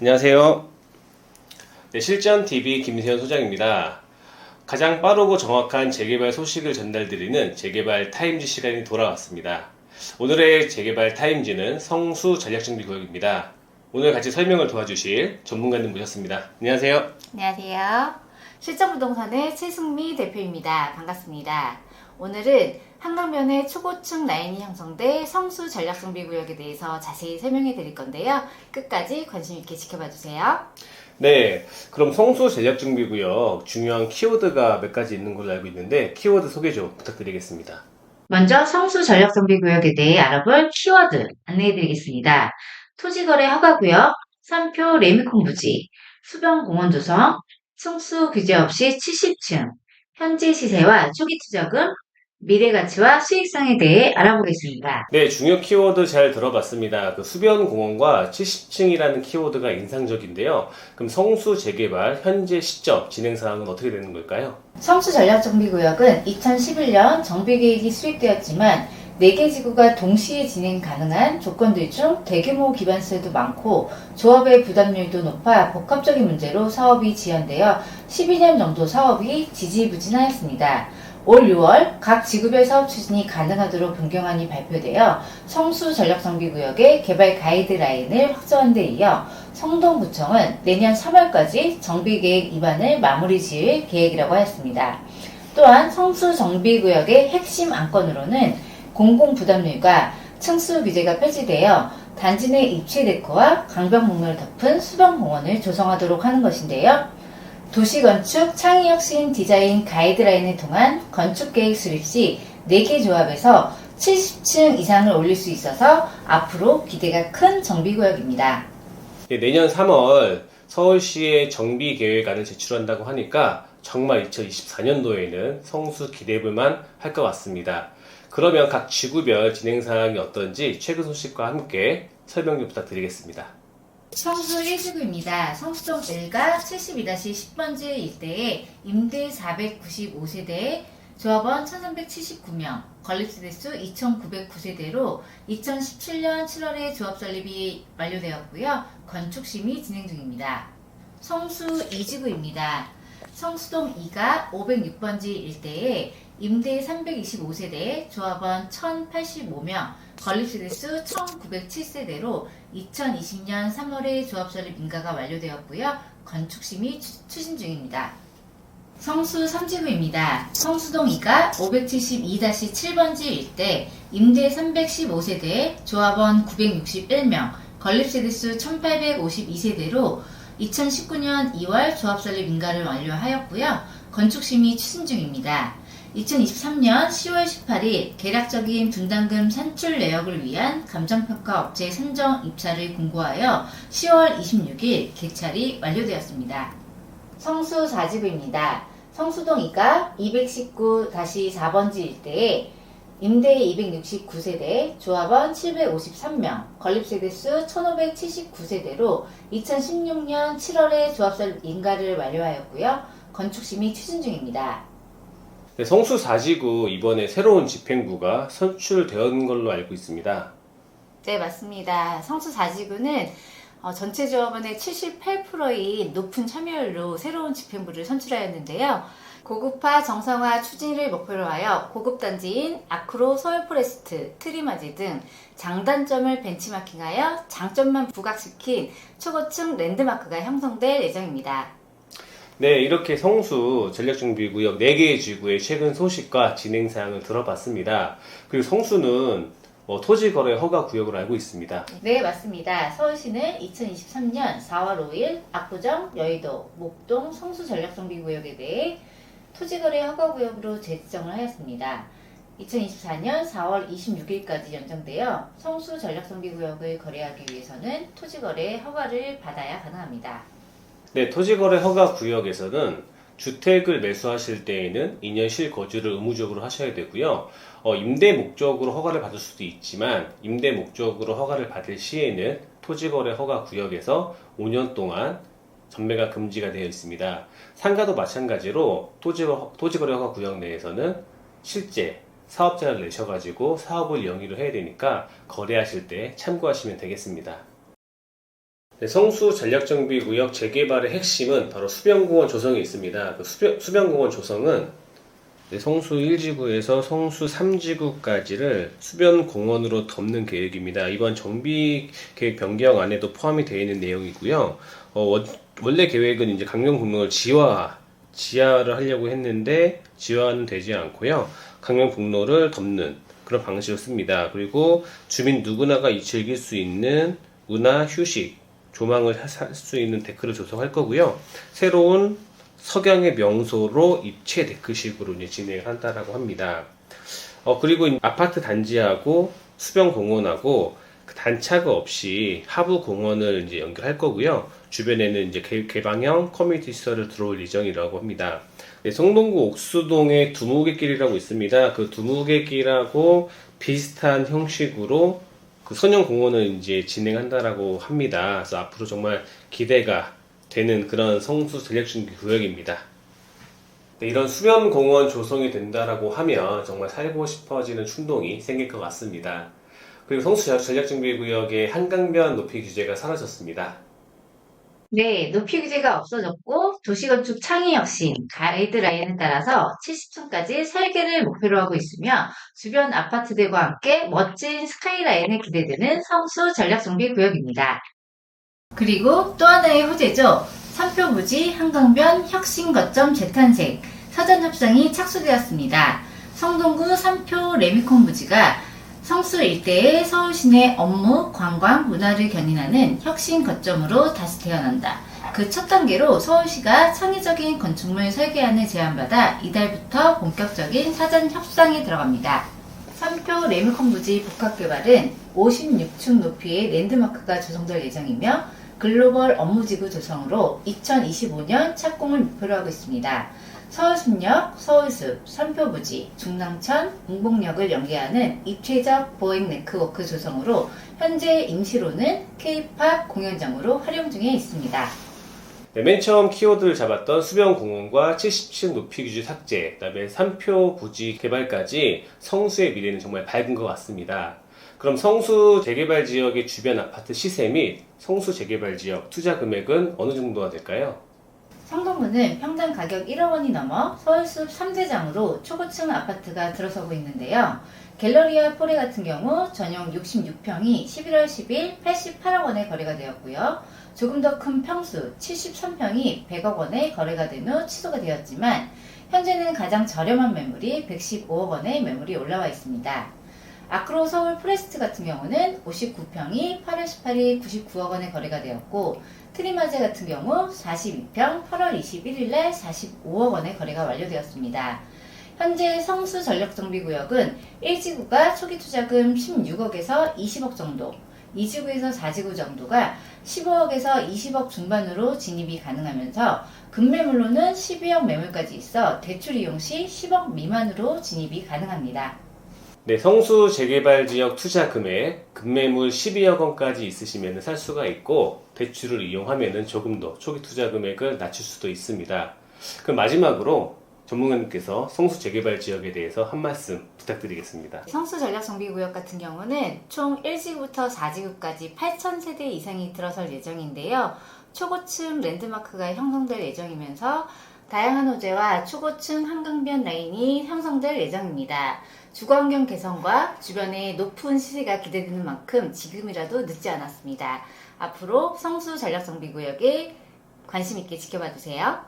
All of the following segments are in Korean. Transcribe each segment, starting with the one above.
안녕하세요. 네, 실전TV 김세현 소장입니다. 가장 빠르고 정확한 재개발 소식을 전달드리는 재개발 타임지 시간이 돌아왔습니다. 오늘의 재개발 타임지는 성수 전략정비구역입니다. 오늘 같이 설명을 도와주실 전문가님 모셨습니다. 안녕하세요. 안녕하세요. 실전부동산의 최승미 대표입니다. 반갑습니다. 오늘은 한강변의 초고층 라인이 형성돼 성수 전략정비구역에 대해서 자세히 설명해 드릴 건데요. 끝까지 관심 있게 지켜봐 주세요. 네, 그럼 성수 전략정비구역 중요한 키워드가 몇 가지 있는 걸로 알고 있는데 키워드 소개 좀 부탁드리겠습니다. 먼저 성수 전략정비구역에 대해 알아볼 키워드 안내해 드리겠습니다. 토지거래 허가구역, 삼표 레미콘 부지, 수변공원 조성, 층수 규제 없이 70층, 현재 시세와 초기 투자금, 미래 가치와 수익성에 대해 알아보겠습니다. 네, 중요 키워드 잘 들어봤습니다. 그 수변공원과 70층이라는 키워드가 인상적인데요. 그럼 성수 재개발 현재 시점 진행 사항은 어떻게 되는 걸까요? 성수 전략정비구역은 2011년 정비계획이 수립되었지만 4개 지구가 동시에 진행 가능한 조건들 중 대규모 기반시설도 많고 조합의 부담률도 높아 복합적인 문제로 사업이 지연되어 12년 정도 사업이 지지부진하였습니다. 올 6월 각 지구별 사업 추진이 가능하도록 변경안이 발표되어 성수 전략정비구역의 개발 가이드라인을 확정한 데 이어 성동구청은 내년 3월까지 정비계획 입안을 마무리 지을 계획이라고 하였습니다. 또한 성수 정비구역의 핵심 안건으로는 공공부담률과 층수 규제가 폐지되어 단지 내 입체 데코와 강변목로를 덮은 수변공원을 조성하도록 하는 것인데요. 도시건축 창의혁신 디자인 가이드라인을 통한 건축계획 수립 시 4개 조합에서 70층 이상을 올릴 수 있어서 앞으로 기대가 큰 정비구역입니다. 네, 내년 3월 서울시의 정비계획안을 제출한다고 하니까 정말 2024년도에는 성수 기대해볼만 할 것 같습니다. 그러면 각 지구별 진행 사항이 어떤지 최근 소식과 함께 설명 좀 부탁드리겠습니다. 성수 1지구입니다. 성수동 1가 72-10번지 일대에 임대 495세대, 조합원 1379명, 건립세대수 2909세대로 2017년 7월에 조합 설립이 완료되었고요. 건축 심의 진행 중입니다. 성수 2지구입니다. 성수동 2가 506번지 일대에 임대 325세대, 조합원 1085명, 건립세대수 1907세대로 2020년 3월에 조합 설립 인가가 완료되었고요. 건축 심의 추진 중입니다. 성수 3지구입니다. 성수동 2가 572-7번지 일대, 임대 315세대, 조합원 961명, 건립세대수 1852세대로 2019년 2월 조합 설립 인가를 완료하였고요. 건축 심의 추진 중입니다. 2023년 10월 18일 계략적인 분담금 산출 내역을 위한 감정평가 업체 선정 입찰을 공고하여 10월 26일 개찰이 완료되었습니다. 성수 4지구입니다. 성수동 2가 219-4번지 일대에 임대 269세대, 조합원 753명, 건립세대수 1579세대로 2016년 7월에 조합설립 인가를 완료하였고요. 건축심의 추진 중입니다. 네, 성수 4지구 이번에 새로운 집행부가 선출되었는 걸로 알고 있습니다. 네, 맞습니다. 성수 4지구는 전체 조합원의 78%인 높은 참여율로 새로운 집행부를 선출하였는데요. 고급화 정상화 추진을 목표로 하여 고급단지인 아크로, 서울포레스트, 트리마지 등 장단점을 벤치마킹하여 장점만 부각시킨 초고층 랜드마크가 형성될 예정입니다. 네, 이렇게 성수 전략정비구역 4개의 지구의 최근 소식과 진행사항을 들어봤습니다. 그리고 성수는 토지거래 허가 구역으로 알고 있습니다. 네, 맞습니다. 서울시는 2023년 4월 5일 압구정, 여의도, 목동, 성수 전략정비구역에 대해 토지거래 허가구역으로 제지정을 하였습니다. 2024년 4월 26일까지 연장되어 성수 전략정비구역을 거래하기 위해서는 토지거래 허가를 받아야 가능합니다. 네, 토지거래 허가 구역에서는 주택을 매수하실 때에는 2년 실거주를 의무적으로 하셔야 되고요. 임대 목적으로 허가를 받을 수도 있지만 임대 목적으로 허가를 받을 시에는 토지거래 허가 구역에서 5년 동안 전매가 금지가 되어 있습니다. 상가도 마찬가지로 토지거래 허가 구역 내에서는 실제 사업자를 내셔가지고 사업을 영위를 해야 되니까 거래하실 때 참고하시면 되겠습니다. 네, 성수 전략정비구역 재개발의 핵심은 바로 수변공원 조성에 있습니다. 그 수변공원 조성은 성수 1지구에서 성수 3지구까지를 수변공원으로 덮는 계획입니다. 이번 정비계획 변경 안에도 포함이 되어 있는 내용이고요. 원래 계획은 이제 강명북로를 지하를 하려고 했는데 지하는 되지 않고요. 강명북로를 덮는 그런 방식을 씁니다. 그리고 주민 누구나가 즐길 수 있는 문화, 휴식, 조망을 할 수 있는 데크를 조성할 거고요. 새로운 석양의 명소로 입체 데크식으로 이제 진행을 한다라고 합니다. 그리고 아파트 단지하고 수변공원하고 단차가 없이 하부 공원을 이제 연결할 거고요. 주변에는 이제 개방형 커뮤니티 시설을 들어올 예정이라고 합니다. 네, 성동구 옥수동에 두무개길이라고 있습니다. 그 두무개길하고 비슷한 형식으로 그 선형공원을 이제 진행한다라고 합니다. 그래서 앞으로 정말 기대가 되는 그런 성수 전략정비 구역입니다. 네, 이런 수변공원 조성이 된다라고 하면 정말 살고 싶어지는 충동이 생길 것 같습니다. 그리고 성수 전략정비 구역의 한강변 높이 규제가 사라졌습니다. 네, 높이 규제가 없어졌고 도시건축 창의 혁신 가이드라인에 따라서 70층까지 설계를 목표로 하고 있으며 주변 아파트들과 함께 멋진 스카이라인에 기대되는 성수 전략정비구역입니다. 그리고 또 하나의 호재죠. 삼표부지 한강변 혁신거점 재탄생 사전 협상이 착수되었습니다. 성동구 삼표 레미콘 부지가 성수 일대의 서울 시내 업무, 관광, 문화를 견인하는 혁신 거점으로 다시 태어난다. 그 첫 단계로 서울시가 창의적인 건축물 설계안을 제안받아 이달부터 본격적인 사전 협상에 들어갑니다. 삼표 레미콘 부지 복합개발은 56층 높이의 랜드마크가 조성될 예정이며 글로벌 업무지구 조성으로 2025년 착공을 목표로 하고 있습니다. 서울숲역, 서울숲, 삼표부지, 중랑천, 웅복역을 연계하는 입체적 보행 네트워크 조성으로 현재 임시로는 K-팝 공연장으로 활용 중에 있습니다. 네, 맨 처음 키워드를 잡았던 수변공원과 70층 높이 규제 삭제, 그다음에 삼표부지 개발까지 성수의 미래는 정말 밝은 것 같습니다. 그럼 성수 재개발 지역의 주변 아파트 시세 및 성수 재개발 지역 투자 금액은 어느 정도가 될까요? 성동구는 평당 가격 1억 원이 넘어 서울숲 3대장으로 초고층 아파트가 들어서고 있는데요. 갤러리아 포레 같은 경우 전용 66평이 11월 10일 88억 원에 거래가 되었고요. 조금 더 큰 평수 73평이 100억 원에 거래가 된 후 취소가 되었지만 현재는 가장 저렴한 매물이 115억 원의 매물이 올라와 있습니다. 아크로 서울 프레스트 같은 경우는 59평이 8월 18일 99억 원에 거래가 되었고 트리마제 같은 경우 42평 8월 21일날 45억 원에 거래가 완료되었습니다. 현재 성수 전략정비구역은 1지구가 초기 투자금 16억에서 20억 정도, 2지구에서 4지구 정도가 15억에서 20억 중반으로 진입이 가능하면서 급매물로는 12억 매물까지 있어 대출 이용 시 10억 미만으로 진입이 가능합니다. 네, 성수 재개발 지역 투자 금액, 급매물 12억 원까지 있으시면 살 수가 있고 대출을 이용하면 조금 더 초기 투자 금액을 낮출 수도 있습니다. 그럼 마지막으로 전문가님께서 성수 재개발 지역에 대해서 한 말씀 부탁드리겠습니다. 성수 전략정비구역 같은 경우는 총 1지구부터 4지구까지 8,000세대 이상이 들어설 예정인데요. 초고층 랜드마크가 형성될 예정이면서 다양한 호재와 초고층 한강변 라인이 형성될 예정입니다. 주거환경 개선과 주변의 높은 시세가 기대되는 만큼 지금이라도 늦지 않았습니다. 앞으로 성수 전략정비구역에 관심 있게 지켜봐 주세요.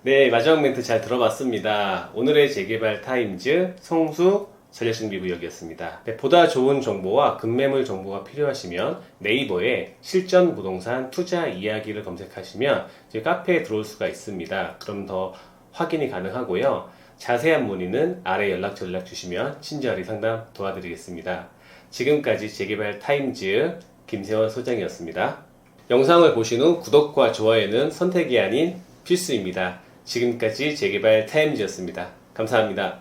네, 마지막 멘트 잘 들어봤습니다. 오늘의 재개발 타임즈 성수 전략정비구역이었습니다. 네, 보다 좋은 정보와 급매물 정보가 필요하시면 네이버에 실전 부동산 투자 이야기를 검색하시면 저희 카페에 들어올 수가 있습니다. 그럼 더 확인이 가능하고요. 자세한 문의는 아래 연락처 주시면 친절히 상담 도와드리겠습니다. 지금까지 재개발 타임즈 김세원 소장이었습니다. 영상을 보신 후 구독과 좋아요는 선택이 아닌 필수입니다. 지금까지 재개발 타임즈였습니다. 감사합니다.